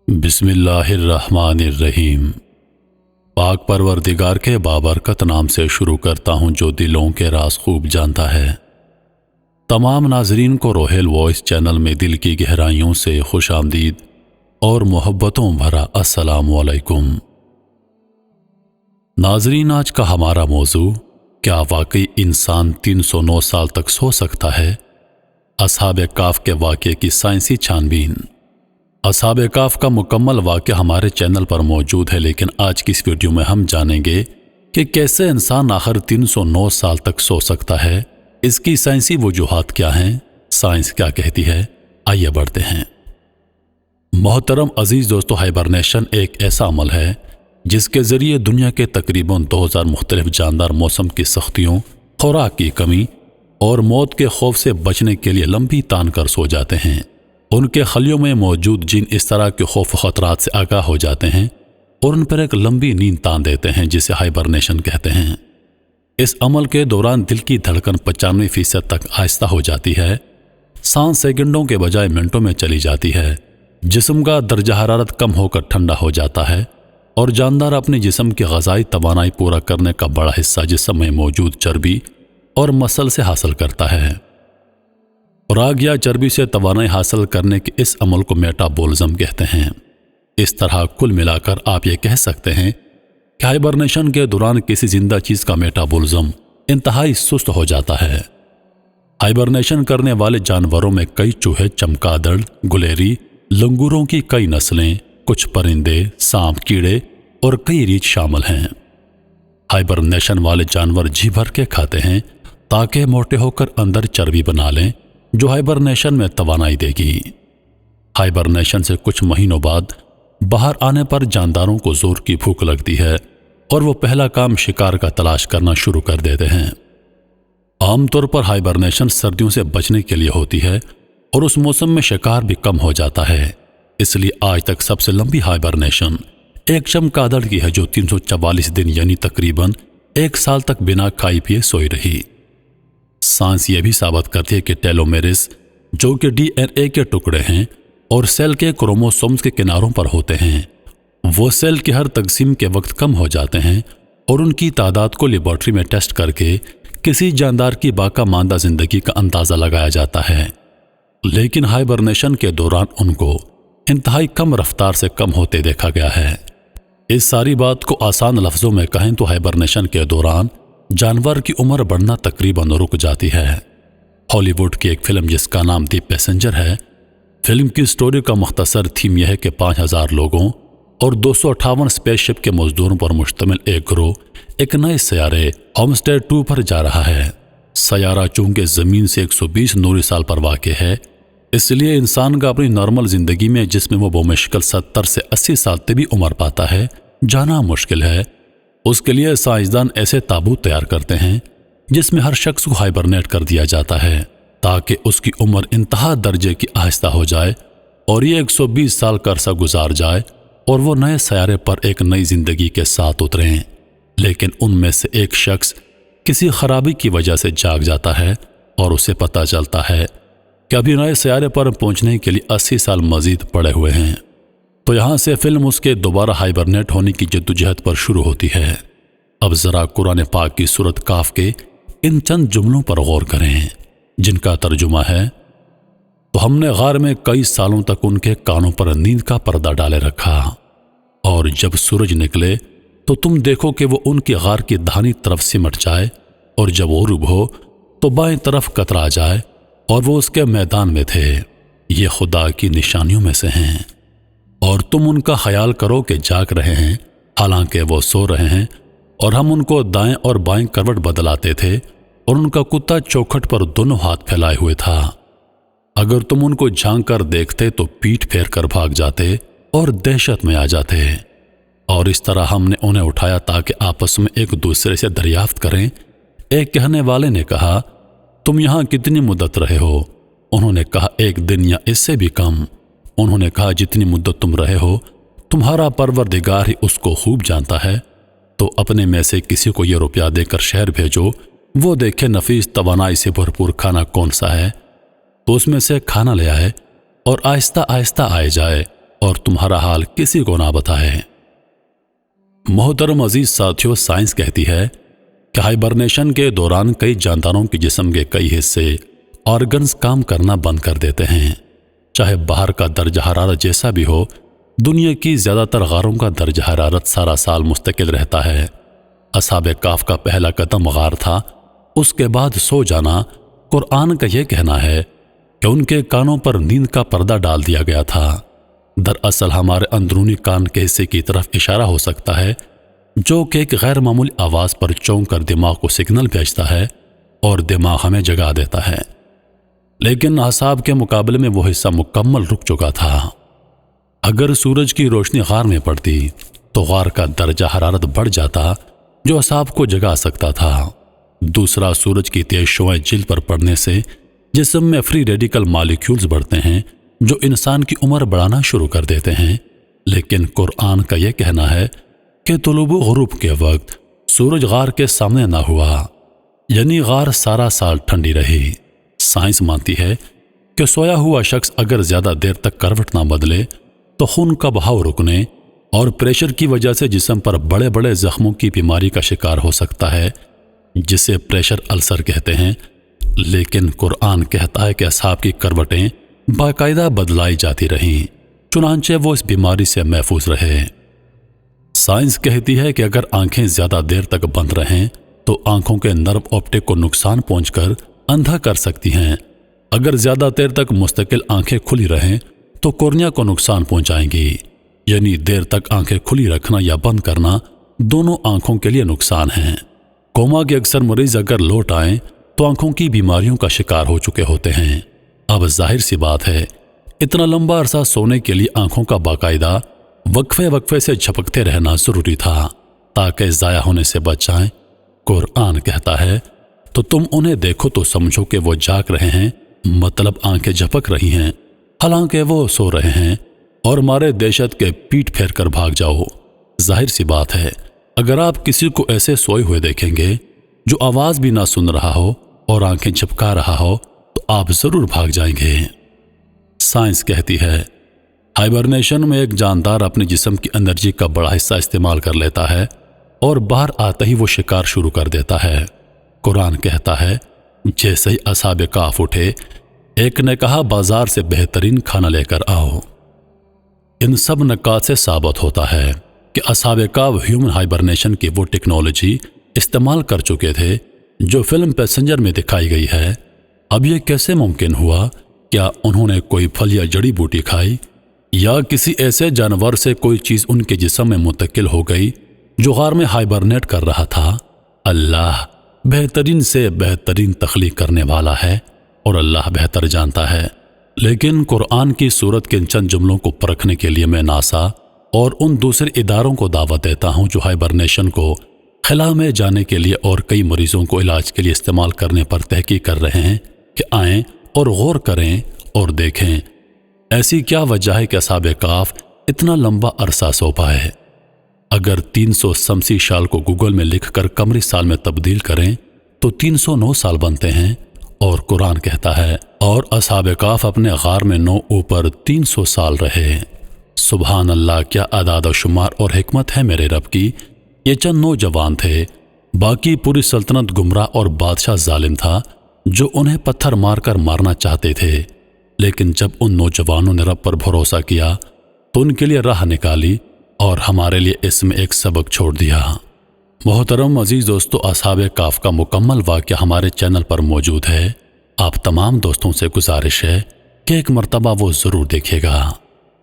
بسم اللہ الرحمن الرحیم۔ پاک پروردگار کے بابرکت نام سے شروع کرتا ہوں جو دلوں کے راز خوب جانتا ہے۔ تمام ناظرین کو روحیل وائس چینل میں دل کی گہرائیوں سے خوش آمدید اور محبتوں بھرا السلام علیکم۔ ناظرین، آج کا ہمارا موضوع، کیا واقعی انسان 309 سال تک سو سکتا ہے؟ اصحاب کہف کے واقعے کی سائنسی چھان بین۔ اصحاب کہف کا مکمل واقعہ ہمارے چینل پر موجود ہے، لیکن آج کی اس ویڈیو میں ہم جانیں گے کہ کیسے انسان آخر 309 سال تک سو سکتا ہے، اس کی سائنسی وجوہات کیا ہیں، سائنس کیا کہتی ہے۔ آئیے بڑھتے ہیں۔ محترم عزیز دوستو، ہائبرنیشن ایک ایسا عمل ہے جس کے ذریعے دنیا کے تقریباً 2000 مختلف جاندار موسم کی سختیوں، خوراک کی کمی اور موت کے خوف سے بچنے کے لیے لمبی تان کر سو جاتے ہیں۔ ان کے خلیوں میں موجود جن اس طرح کے خوف و خطرات سے آگاہ ہو جاتے ہیں اور ان پر ایک لمبی نیند تان دیتے ہیں جسے ہائبرنیشن کہتے ہیں۔ اس عمل کے دوران دل کی دھڑکن 95% تک آہستہ ہو جاتی ہے، سانس سیکنڈوں کے بجائے منٹوں میں چلی جاتی ہے، جسم کا درجہ حرارت کم ہو کر ٹھنڈا ہو جاتا ہے اور جاندار اپنے جسم کی غذائی توانائی پورا کرنے کا بڑا حصہ جسم میں موجود چربی اور مسل سے حاصل کرتا ہے۔ خوراک یا چربی سے توانائی حاصل کرنے کے اس عمل کو میٹابولزم کہتے ہیں۔ اس طرح کل ملا کر آپ یہ کہہ سکتے ہیں کہ ہائبرنیشن کے دوران کسی زندہ چیز کا میٹابولزم انتہائی سست ہو جاتا ہے۔ ہائبرنیشن کرنے والے جانوروں میں کئی چوہے، چمگادڑ، گلیری، لنگوروں کی کئی نسلیں، کچھ پرندے، سانپ، کیڑے اور کئی ریچھ شامل ہیں۔ ہائبرنیشن والے جانور جی بھر کے کھاتے ہیں تاکہ موٹے ہو کر اندر چربی بنا لیں جو ہائبرنیشن میں توانائی دے گی۔ ہائبرنیشن سے کچھ مہینوں بعد باہر آنے پر جانداروں کو زور کی بھوک لگتی ہے اور وہ پہلا کام شکار کا تلاش کرنا شروع کر دیتے ہیں۔ عام طور پر ہائبرنیشن سردیوں سے بچنے کے لیے ہوتی ہے اور اس موسم میں شکار بھی کم ہو جاتا ہے۔ اس لیے آج تک سب سے لمبی ہائبرنیشن ایک چمگادڑ کی ہے جو 344 دن یعنی تقریباً 1 سال تک بنا کھائے پیے سوئی رہی۔ سائنس یہ بھی ثابت کرتی ہے کہ ٹیلومیرز، جو کہ ڈی این اے کے ٹکڑے ہیں اور سیل کے کروموسومز کے کناروں پر ہوتے ہیں، وہ سیل کی ہر تقسیم کے وقت کم ہو جاتے ہیں اور ان کی تعداد کو لیبارٹری میں ٹیسٹ کر کے کسی جاندار کی باقی ماندہ زندگی کا اندازہ لگایا جاتا ہے، لیکن ہائبرنیشن کے دوران ان کو انتہائی کم رفتار سے کم ہوتے دیکھا گیا ہے۔ اس ساری بات کو آسان لفظوں میں کہیں تو ہائبرنیشن کے دوران جانور کی عمر بڑھنا تقریباً رک جاتی ہے۔ ہالی ووڈ کی ایک فلم جس کا نام دی پیسنجر ہے، فلم کی سٹوری کا مختصر تھیم یہ ہے کہ 5000 لوگوں اور 258 اسپیس شپ کے مزدوروں پر مشتمل ایک گروہ ایک نئے سیارے ہومسٹیڈ 2 پر جا رہا ہے۔ سیارہ چونکہ زمین سے 120 نوری سال پر واقع ہے، اس لیے انسان کا اپنی نارمل زندگی میں جس میں وہ بمشکل 70 سے 80 سال طبی عمر پاتا ہے جانا مشکل ہے۔ اس کے لیے سائنسدان ایسے تابوت تیار کرتے ہیں جس میں ہر شخص کو ہائبرنیٹ کر دیا جاتا ہے تاکہ اس کی عمر انتہا درجے کی آہستہ ہو جائے اور یہ 120 سال کا عرصہ گزار جائے اور وہ نئے سیارے پر ایک نئی زندگی کے ساتھ اتریں۔ لیکن ان میں سے ایک شخص کسی خرابی کی وجہ سے جاگ جاتا ہے اور اسے پتہ چلتا ہے کہ ابھی نئے سیارے پر پہنچنے کے لیے 80 سال مزید پڑے ہوئے ہیں۔ تو یہاں سے فلم اس کے دوبارہ ہائبرنیٹ ہونے کی جدوجہد پر شروع ہوتی ہے۔ اب ذرا قرآن پاک کی سورۃ کہف کے ان چند جملوں پر غور کریں جن کا ترجمہ ہے، تو ہم نے غار میں کئی سالوں تک ان کے کانوں پر نیند کا پردہ ڈالے رکھا، اور جب سورج نکلے تو تم دیکھو کہ وہ ان کی غار کی داہنی طرف سمٹ جائے، اور جب غروب ہو تو بائیں طرف کترا جائے، اور وہ اس کے میدان میں تھے۔ یہ خدا کی نشانیوں میں سے ہیں، اور تم ان کا خیال کرو کہ جاگ رہے ہیں حالانکہ وہ سو رہے ہیں، اور ہم ان کو دائیں اور بائیں کروٹ بدلاتے تھے، اور ان کا کتا چوکھٹ پر دونوں ہاتھ پھیلائے ہوئے تھا۔ اگر تم ان کو جھانک کر دیکھتے تو پیٹھ پھیر کر بھاگ جاتے اور دہشت میں آ جاتے، اور اس طرح ہم نے انہیں اٹھایا تاکہ آپس میں ایک دوسرے سے دریافت کریں۔ ایک کہنے والے نے کہا، تم یہاں کتنی مدت رہے ہو؟ انہوں نے کہا، 1 دن یا اس سے بھی کم۔ انہوں نے کہا، جتنی مدت تم رہے ہو تمہارا پروردگار ہی اس کو خوب جانتا ہے، تو اپنے میں سے کسی کو یہ روپیہ دے کر شہر بھیجو، وہ دیکھے نفیس توانائی سے بھرپور کھانا کون سا ہے، تو اس میں سے کھانا لے آئے اور آہستہ آہستہ آئے جائے اور تمہارا حال کسی کو نہ بتائے۔ محترم عزیز ساتھیوں، سائنس کہتی ہے کہ ہائبرنیشن کے دوران کئی جانداروں کے جسم کے کئی حصے آرگنز کام کرنا بند کر دیتے ہیں۔ چاہے باہر کا درجہ حرارت جیسا بھی ہو، دنیا کی زیادہ تر غاروں کا درجہ حرارت سارا سال مستقل رہتا ہے۔ اصحاب کہف کا پہلا قدم غار تھا، اس کے بعد سو جانا۔ قرآن کا یہ کہنا ہے کہ ان کے کانوں پر نیند کا پردہ ڈال دیا گیا تھا۔ دراصل ہمارے اندرونی کان کے حصے کی طرف اشارہ ہو سکتا ہے جو کہ ایک غیر معمولی آواز پر چونک کر دماغ کو سگنل بھیجتا ہے اور دماغ ہمیں جگا دیتا ہے، لیکن اعصاب کے مقابلے میں وہ حصہ مکمل رک چکا تھا۔ اگر سورج کی روشنی غار میں پڑتی تو غار کا درجہ حرارت بڑھ جاتا جو اعصاب کو جگا سکتا تھا۔ دوسرا، سورج کی تیز شعاعیں جلد پر پڑنے سے جسم میں فری ریڈیکل مالیکیولز بڑھتے ہیں جو انسان کی عمر بڑھانا شروع کر دیتے ہیں۔ لیکن قرآن کا یہ کہنا ہے کہ طلوع و غروب کے وقت سورج غار کے سامنے نہ ہوا، یعنی غار سارا سال ٹھنڈی رہی۔ سائنس مانتی ہے کہ سویا ہوا شخص اگر زیادہ دیر تک کروٹ نہ بدلے تو خون کا بہاؤ رکنے اور پریشر کی وجہ سے جسم پر بڑے بڑے زخموں کی بیماری کا شکار ہو سکتا ہے، جسے پریشر السر کہتے ہیں۔ لیکن قرآن کہتا ہے کہ اصحاب کی کروٹیں باقاعدہ بدلائی جاتی رہیں، چنانچہ وہ اس بیماری سے محفوظ رہے۔ سائنس کہتی ہے کہ اگر آنکھیں زیادہ دیر تک بند رہیں تو آنکھوں کے نرو آپٹک کو نقصان پہنچ کر اندھا کر سکتی ہیں۔ اگر زیادہ دیر تک مستقل آنکھیں کھلی رہیں تو کورنیا کو نقصان پہنچائیں گی، یعنی دیر تک آنکھیں کھلی رکھنا یا بند کرنا دونوں آنکھوں کے لیے نقصان ہیں۔ کوما کے اکثر مریض اگر لوٹ آئیں تو آنکھوں کی بیماریوں کا شکار ہو چکے ہوتے ہیں۔ اب ظاہر سی بات ہے، اتنا لمبا عرصہ سونے کے لیے آنکھوں کا باقاعدہ وقفے سے جھپکتے رہنا ضروری تھا تاکہ ضائع ہونے سے بچ جائیں۔ قرآن کہتا ہے تو تم انہیں دیکھو تو سمجھو کہ وہ جاگ رہے ہیں، مطلب آنکھیں جھپک رہی ہیں، حالانکہ وہ سو رہے ہیں، اور مارے دہشت کے پیٹ پھیر کر بھاگ جاؤ۔ ظاہر سی بات ہے، اگر آپ کسی کو ایسے سوئے ہوئے دیکھیں گے جو آواز بھی نہ سن رہا ہو اور آنکھیں جھپکا رہا ہو تو آپ ضرور بھاگ جائیں گے۔ سائنس کہتی ہے ہائبرنیشن میں ایک جاندار اپنے جسم کی انرجی کا بڑا حصہ استعمال کر لیتا ہے اور باہر آتے ہی وہ شکار شروع کر دیتا ہے۔ قرآن کہتا ہے جیسے ہی اصحاب کہف اٹھے، ایک نے کہا بازار سے بہترین کھانا لے کر آؤ۔ ان سب نکات سے ثابت ہوتا ہے کہ اصحاب کہف ہیومن ہائبرنیشن کی وہ ٹیکنالوجی استعمال کر چکے تھے جو فلم پیسنجر میں دکھائی گئی ہے۔ اب یہ کیسے ممکن ہوا؟ کیا انہوں نے کوئی پھل یا جڑی بوٹی کھائی یا کسی ایسے جانور سے کوئی چیز ان کے جسم میں منتقل ہو گئی جو غار میں ہائبرنیٹ کر رہا تھا؟ اللہ بہترین سے بہترین تخلیق کرنے والا ہے اور اللہ بہتر جانتا ہے۔ لیکن قرآن کی صورت کے ان چند جملوں کو پرکھنے کے لیے میں ناسا اور ان دوسرے اداروں کو دعوت دیتا ہوں جو ہائبرنیشن کو خلا میں جانے کے لیے اور کئی مریضوں کو علاج کے لیے استعمال کرنے پر تحقیق کر رہے ہیں کہ آئیں اور غور کریں اور دیکھیں ایسی کیا وجہ ہے کہ اصحاب کہف اتنا لمبا عرصہ سو پائے۔ اگر 300 شمسی سال کو گوگل میں لکھ کر قمری سال میں تبدیل کریں تو 309 سال بنتے ہیں، اور قرآن کہتا ہے اور اصحاب کہف اپنے غار میں 9 اوپر 300 سال رہے۔ سبحان اللہ، کیا اعداد و شمار اور حکمت ہے میرے رب کی۔ یہ چند نوجوان تھے، باقی پوری سلطنت گمراہ اور بادشاہ ظالم تھا جو انہیں پتھر مار کر مارنا چاہتے تھے، لیکن جب ان نوجوانوں نے رب پر بھروسہ کیا تو ان کے لیے راہ نکالی اور ہمارے لیے اس میں ایک سبق چھوڑ دیا۔ محترم عزیز دوستو، اصحاب کہف کا مکمل واقعہ ہمارے چینل پر موجود ہے۔ آپ تمام دوستوں سے گزارش ہے کہ ایک مرتبہ وہ ضرور دیکھیے گا۔